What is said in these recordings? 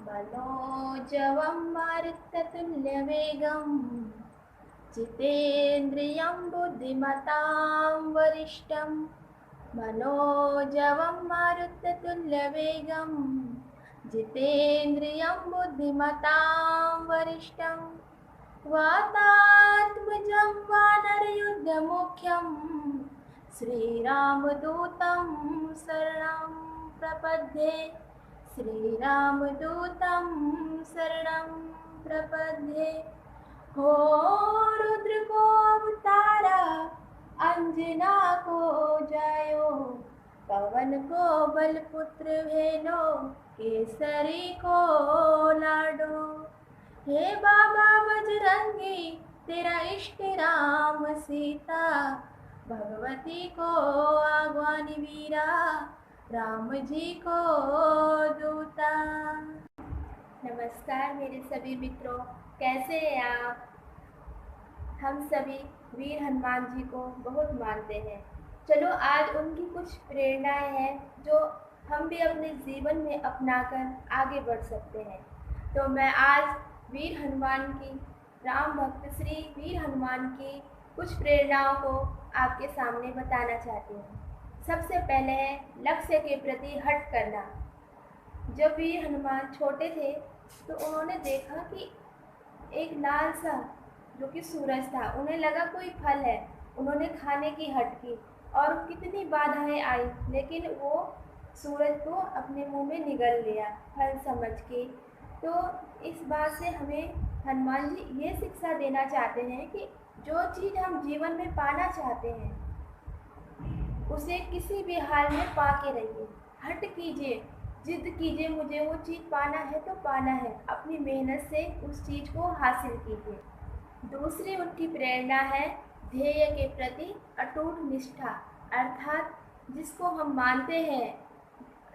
मनोजवं मारुततुल्यवेगं जितेन्द्रियं बुद्धिमतां वरिष्ठं मनोजवं मारुततुल्यवेगं जितेन्द्रियं बुद्धिमतां वरिष्ठं वातात्मजं वानरयुद्धमुख्यं श्रीरामदूतं शरणं प्रपद्ये श्रीरामदूतं शरणं प्रपद्ये। हो रुद्र को अवतारा अंजना को जायो पवन को बलपुत्र भेलो केसरी को लाडो। हे बाबा बजरंगी तेरा इष्ट राम सीता भगवती को आगवानी वीरा राम जी को दूता। नमस्कार मेरे सभी मित्रों, कैसे हैं आप? हम सभी वीर हनुमान जी को बहुत मानते हैं। चलो आज उनकी कुछ प्रेरणाएं हैं जो हम भी अपने जीवन में अपनाकर आगे बढ़ सकते हैं। तो मैं आज वीर हनुमान की, राम भक्त श्री वीर हनुमान की कुछ प्रेरणाओं को आपके सामने बताना चाहती हूँ। सबसे पहले है लक्ष्य के प्रति हट करना। जब वीर हनुमान छोटे थे तो उन्होंने देखा कि एक लाल सा जो कि सूरज था, उन्हें लगा कोई फल है। उन्होंने खाने की हट की और कितनी बाधाएं आई, लेकिन वो सूरज को अपने मुंह में निगल लिया फल समझ के। तो इस बात से हमें हनुमान जी ये शिक्षा देना चाहते हैं कि जो चीज़ हम जीवन में पाना चाहते हैं उसे किसी भी हाल में पा के रहिए। हट कीजिए, जिद कीजिए, मुझे वो चीज़ पाना है तो पाना है। अपनी मेहनत से उस चीज़ को हासिल कीजिए। दूसरी उनकी प्रेरणा है ध्येय के प्रति अटूट निष्ठा। अर्थात जिसको हम मानते हैं,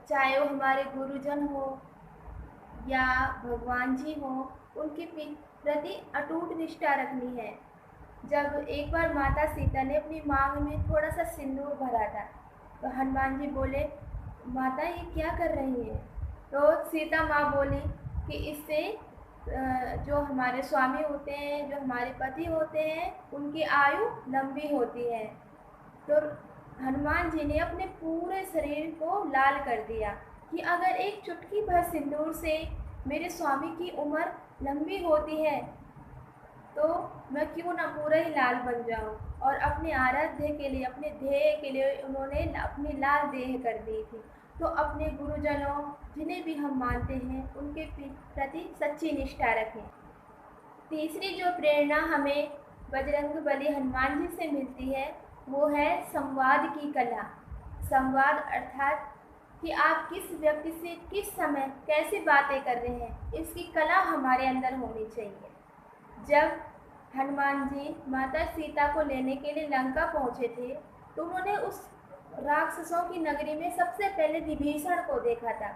चाहे वो हमारे गुरुजन हो या भगवान जी हो, उनके प्रति अटूट निष्ठा रखनी है। जब एक बार माता सीता ने अपनी मांग में थोड़ा सा सिंदूर भरा था तो हनुमान जी बोले, माता ये क्या कर रही है? तो सीता माँ बोली कि इससे जो हमारे स्वामी होते हैं, जो हमारे पति होते हैं, उनकी आयु लंबी होती है। तो हनुमान जी ने अपने पूरे शरीर को लाल कर दिया कि अगर एक चुटकी भर सिंदूर से मेरे स्वामी की उम्र लंबी होती है तो मैं क्यों ना पूरा ही लाल बन जाऊं। और अपने आराध्य के लिए, अपने ध्येय के लिए उन्होंने अपनी लाल देह कर दी थी। तो अपने गुरुजनों, जिन्हें भी हम मानते हैं, उनके प्रति सच्ची निष्ठा रखें। तीसरी जो प्रेरणा हमें बजरंगबली हनुमान जी से मिलती है वो है संवाद की कला। संवाद अर्थात कि आप किस व्यक्ति से किस समय कैसे बातें कर रहे हैं, इसकी कला हमारे अंदर होनी चाहिए। जब हनुमान जी माता सीता को लेने के लिए लंका पहुंचे थे तो उन्होंने उस राक्षसों की नगरी में सबसे पहले विभीषण को देखा था।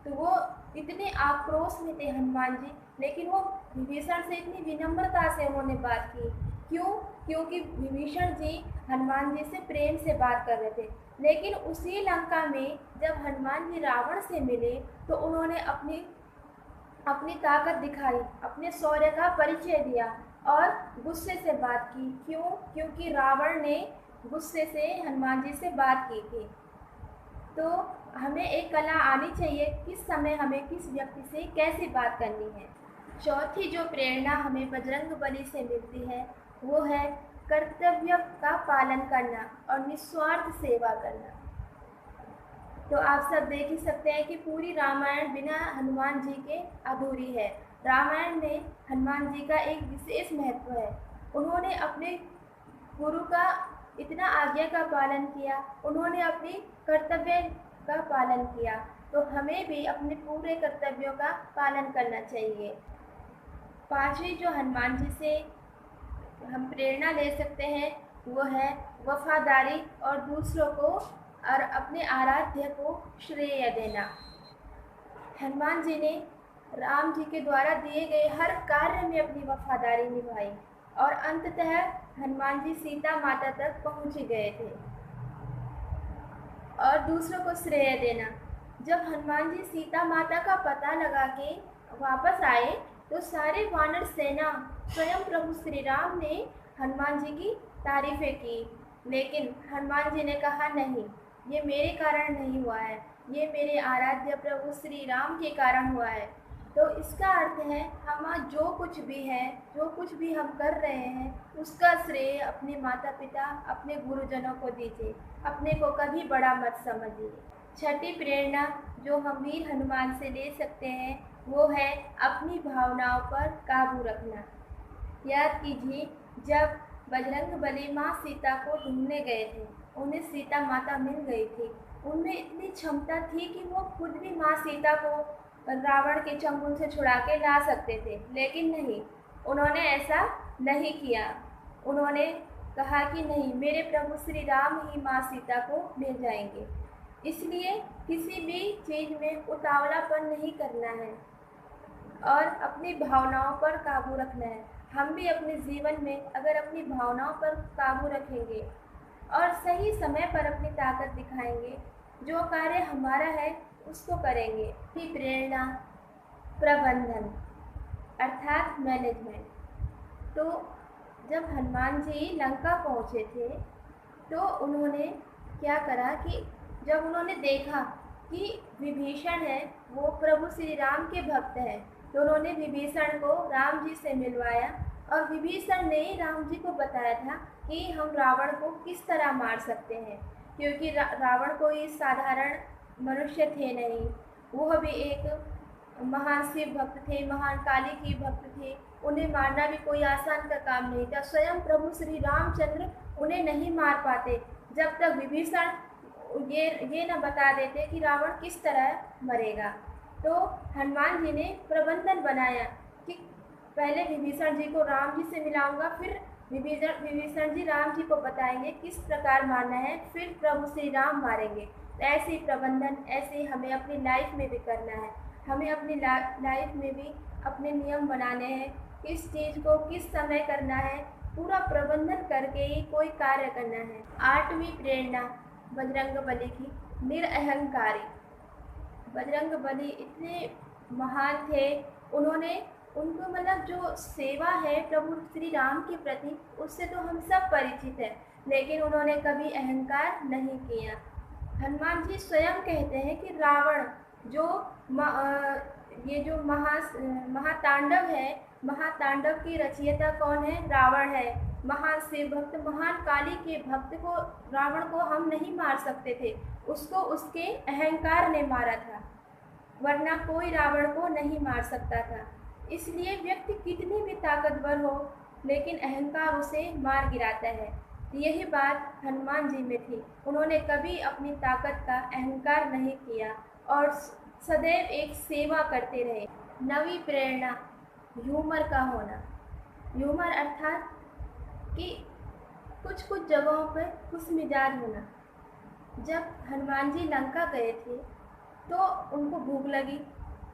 तो वो इतने आक्रोश में थे हनुमान जी, लेकिन वो विभीषण से इतनी विनम्रता से उन्होंने बात की। क्यों? क्योंकि विभीषण जी हनुमान जी से प्रेम से बात कर रहे थे। लेकिन उसी लंका में जब हनुमान जी रावण से मिले तो उन्होंने अपनी ताकत दिखाई, अपने शौर्य का परिचय दिया और गुस्से से बात की। क्यों? क्योंकि रावण ने गुस्से से हनुमान जी से बात की थी। तो हमें एक कला आनी चाहिए किस समय हमें किस व्यक्ति से कैसे बात करनी है। चौथी जो प्रेरणा हमें बजरंगबली से मिलती है वो है कर्तव्य का पालन करना और निस्वार्थ सेवा करना। तो आप सब देख ही सकते हैं कि पूरी रामायण बिना हनुमान जी के अधूरी है। रामायण में हनुमान जी का एक विशेष महत्व है। उन्होंने अपने गुरु का इतना आज्ञा का पालन किया, उन्होंने अपनी कर्तव्य का पालन किया। तो हमें भी अपने पूरे कर्तव्यों का पालन करना चाहिए। पांचवी जो हनुमान जी से हम प्रेरणा ले सकते हैं वो है वफादारी और दूसरों को और अपने आराध्य को श्रेय देना। हनुमान जी ने राम जी के द्वारा दिए गए हर कार्य में अपनी वफादारी निभाई और अंततः हनुमान जी सीता माता तक पहुंच गए थे। और दूसरों को श्रेय देना, जब हनुमान जी सीता माता का पता लगा के वापस आए तो सारे वानर सेना स्वयं प्रभु श्री राम ने हनुमान जी की तारीफें की। लेकिन हनुमान जी ने कहा, नहीं, ये मेरे कारण नहीं हुआ है, ये मेरे आराध्य प्रभु श्री राम के कारण हुआ है। तो इसका अर्थ है, हम आज जो कुछ भी है, जो कुछ भी हम कर रहे हैं, उसका श्रेय अपने माता पिता, अपने गुरुजनों को दीजिए, अपने को कभी बड़ा मत समझिए। छठी प्रेरणा जो हम वीर हनुमान से ले सकते हैं वो है अपनी भावनाओं पर काबू रखना। याद कीजिए, जब बजरंगबली माँ सीता को ढूंढने गए थे, उन्हें सीता माता मिल गई थी। उनमें इतनी क्षमता थी कि वो खुद भी माँ सीता को रावण के चंगुल से छुड़ा के ला सकते थे, लेकिन नहीं, उन्होंने ऐसा नहीं किया। उन्होंने कहा कि नहीं, मेरे प्रभु श्री राम ही माँ सीता को ले जाएंगे। इसलिए किसी भी चीज़ में उतावलापन नहीं करना है और अपनी भावनाओं पर काबू रखना है। हम भी अपने जीवन में अगर अपनी भावनाओं पर काबू रखेंगे और सही समय पर अपनी ताकत दिखाएंगे, जो कार्य हमारा है उसको करेंगे। की प्रेरणा प्रबंधन अर्थात मैनेजमेंट। तो जब हनुमान जी लंका पहुँचे थे तो उन्होंने क्या करा कि जब उन्होंने देखा कि विभीषण है वो प्रभु श्री राम के भक्त हैं, तो उन्होंने विभीषण को राम जी से मिलवाया और विभीषण ने राम जी को बताया था कि हम रावण को किस तरह मार सकते हैं, क्योंकि रावण कोई साधारण मनुष्य थे नहीं, वह भी एक महान शिव भक्त थे, महान काली की भक्त थे। उन्हें मारना भी कोई आसान का काम नहीं था। स्वयं प्रभु श्री रामचंद्र उन्हें नहीं मार पाते जब तक विभीषण ये न बता देते कि रावण किस तरह मरेगा। तो हनुमान जी ने प्रबंधन बनाया कि पहले विभीषण जी को राम जी से मिलाऊंगा, फिर विभीषण जी राम जी को बताएंगे किस प्रकार मारना है, फिर प्रभु श्री राम मारेंगे। ऐसे ही प्रबंधन ऐसे ही हमें अपनी लाइफ में भी करना है। हमें अपनी लाइफ में भी अपने नियम बनाने हैं, किस चीज़ को किस समय करना है, पूरा प्रबंधन करके ही कोई कार्य करना है। 8वीं प्रेरणा बजरंगबली की निरअहंकारी। बजरंगबली इतने महान थे, उनको मतलब जो सेवा है प्रभु श्री राम के प्रति, उससे तो हम सब परिचित हैं, लेकिन उन्होंने कभी अहंकार नहीं किया। हनुमान जी स्वयं कहते हैं कि रावण ये जो महातांडव है, महातांडव की रचयिता कौन है? रावण है। महान शिव भक्त, महान काली के भक्त को, रावण को हम नहीं मार सकते थे, उसको उसके अहंकार ने मारा था, वरना कोई रावण को नहीं मार सकता था। इसलिए व्यक्ति कितनी भी ताकतवर हो, लेकिन अहंकार उसे मार गिराता है। यही बात हनुमान जी में थी। उन्होंने कभी अपनी ताकत का अहंकार नहीं किया और सदैव एक सेवा करते रहे। 9वीं प्रेरणा ह्यूमर का होना। ह्यूमर अर्थात कि कुछ जगहों पर खुश मिजाज होना। जब हनुमान जी लंका गए थे तो उनको भूख लगी,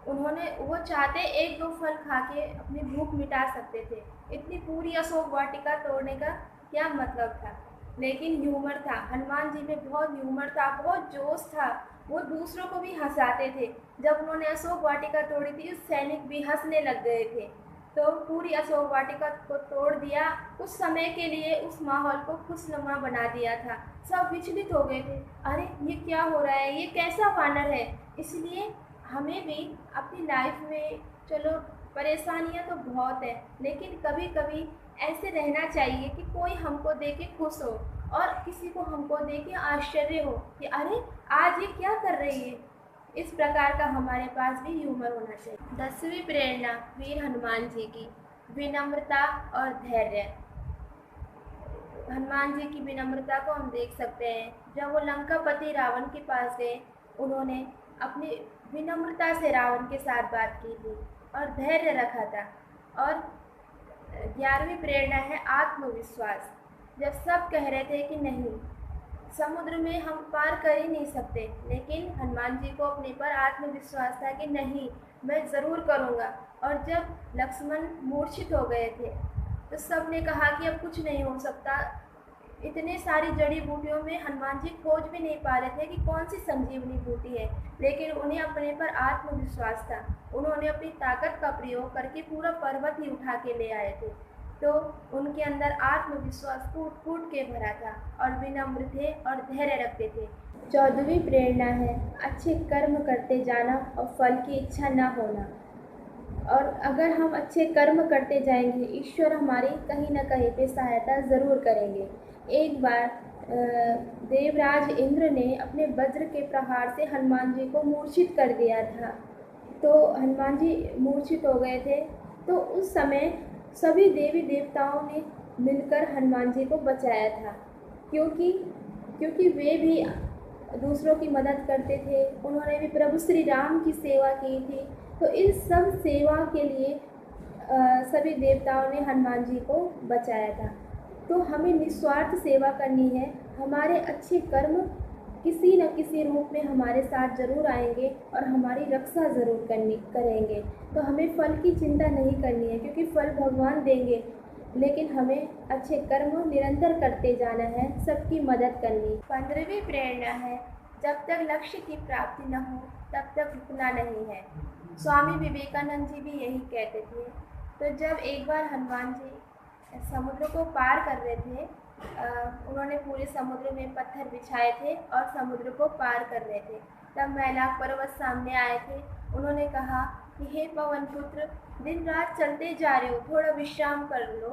वो चाहते 1-2 फल खा के अपनी भूख मिटा सकते थे, इतनी पूरी अशोक वाटिका तोड़ने का क्या मतलब था। लेकिन ह्यूमर था, हनुमान जी में बहुत ह्यूमर था, बहुत जोश था, वो दूसरों को भी हंसाते थे। जब उन्होंने अशोक वाटिका तोड़ी थी, सैनिक भी हंसने लग गए थे। तो पूरी अशोक वाटिका को तोड़ दिया, उस समय के लिए उस माहौल को खुशनुमा बना दिया था। सब विचलित हो गए थे, अरे ये क्या हो रहा है, ये कैसा वानर है। इसलिए हमें भी अपनी लाइफ में, चलो परेशानियां तो बहुत है, लेकिन कभी कभी ऐसे रहना चाहिए कि कोई हमको देख के खुश हो और किसी को हमको देख के आश्चर्य हो कि अरे आज ये क्या कर रही है। इस प्रकार का हमारे पास भी ह्यूमर होना चाहिए। 10वीं प्रेरणा वीर हनुमान जी की विनम्रता और धैर्य। हनुमान जी की विनम्रता को हम देख सकते हैं। जब वो लंकापति रावण के पास गए, उन्होंने अपनी विनम्रता से रावण के साथ बात की थी और धैर्य रखा था। और 11वीं प्रेरणा है आत्मविश्वास। जब सब कह रहे थे कि नहीं, समुद्र में हम पार कर ही नहीं सकते, लेकिन हनुमान जी को अपने पर आत्मविश्वास था कि नहीं, मैं ज़रूर करूँगा। और जब लक्ष्मण मूर्छित हो गए थे तो सब ने कहा कि अब कुछ नहीं हो सकता, इतने सारी जड़ी बूटियों में हनुमान जी खोज भी नहीं पा रहे थे कि कौन सी संजीवनी बूटी है, लेकिन उन्हें अपने पर आत्मविश्वास था। उन्होंने अपनी ताकत का प्रयोग करके पूरा पर्वत ही उठा के ले आए थे। तो उनके अंदर आत्मविश्वास फूट फूट के भरा था और विनम्र थे और धैर्य रखते थे। 14वीं प्रेरणा है अच्छे कर्म करते जाना और फल की इच्छा न होना। और अगर हम अच्छे कर्म करते जाएंगे, ईश्वर हमारी कहीं ना कहीं पे सहायता ज़रूर करेंगे। एक बार देवराज इंद्र ने अपने वज्र के प्रहार से हनुमान जी को मूर्छित कर दिया था। तो हनुमान जी मूर्छित हो गए थे। तो उस समय सभी देवी देवताओं ने मिलकर हनुमान जी को बचाया था, क्योंकि क्योंकि वे भी दूसरों की मदद करते थे। उन्होंने भी प्रभु श्री राम की सेवा की थी। तो इन सब सेवा के लिए सभी देवताओं ने हनुमान जी को बचाया था। तो हमें निस्वार्थ सेवा करनी है। हमारे अच्छे कर्म किसी न किसी रूप में हमारे साथ ज़रूर आएंगे और हमारी रक्षा ज़रूर करेंगे। तो हमें फल की चिंता नहीं करनी है, क्योंकि फल भगवान देंगे, लेकिन हमें अच्छे कर्म निरंतर करते जाना है, सबकी मदद करनी। 15वीं प्रेरणा है जब तक लक्ष्य की प्राप्ति न हो तब तक रुकना नहीं है। स्वामी विवेकानंद जी भी यही कहते थे। तो जब एक बार हनुमान जी समुद्र को पार कर रहे थे, उन्होंने पूरे समुद्र में पत्थर बिछाए थे और समुद्र को पार कर रहे थे, तब मैलाक पर्वत सामने आए थे। उन्होंने कहा कि हे पवन पुत्र, दिन रात चलते जा रहे हो, थोड़ा विश्राम कर लो।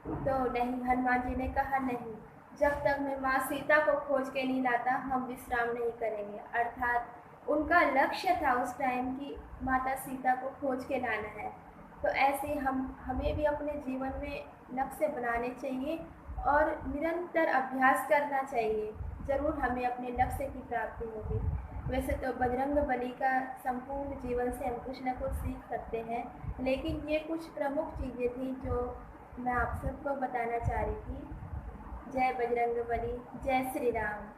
तो नहीं, हनुमान जी ने कहा नहीं, जब तक मैं माँ सीता को खोज के नहीं लाता हम विश्राम नहीं करेंगे। अर्थात उनका लक्ष्य था उस टाइम की माता सीता को खोज के लाना है। तो ऐसे हमें भी अपने जीवन में लक्ष्य बनाने चाहिए और निरंतर अभ्यास करना चाहिए। ज़रूर हमें अपने लक्ष्य की प्राप्ति होगी। वैसे तो बजरंग बली का संपूर्ण जीवन से हम कुछ न कुछ सीख सकते हैं, लेकिन ये कुछ प्रमुख चीज़ें थी जो मैं आप सबको बताना चाह रही थी। जय बजरंग बली, जय श्री राम।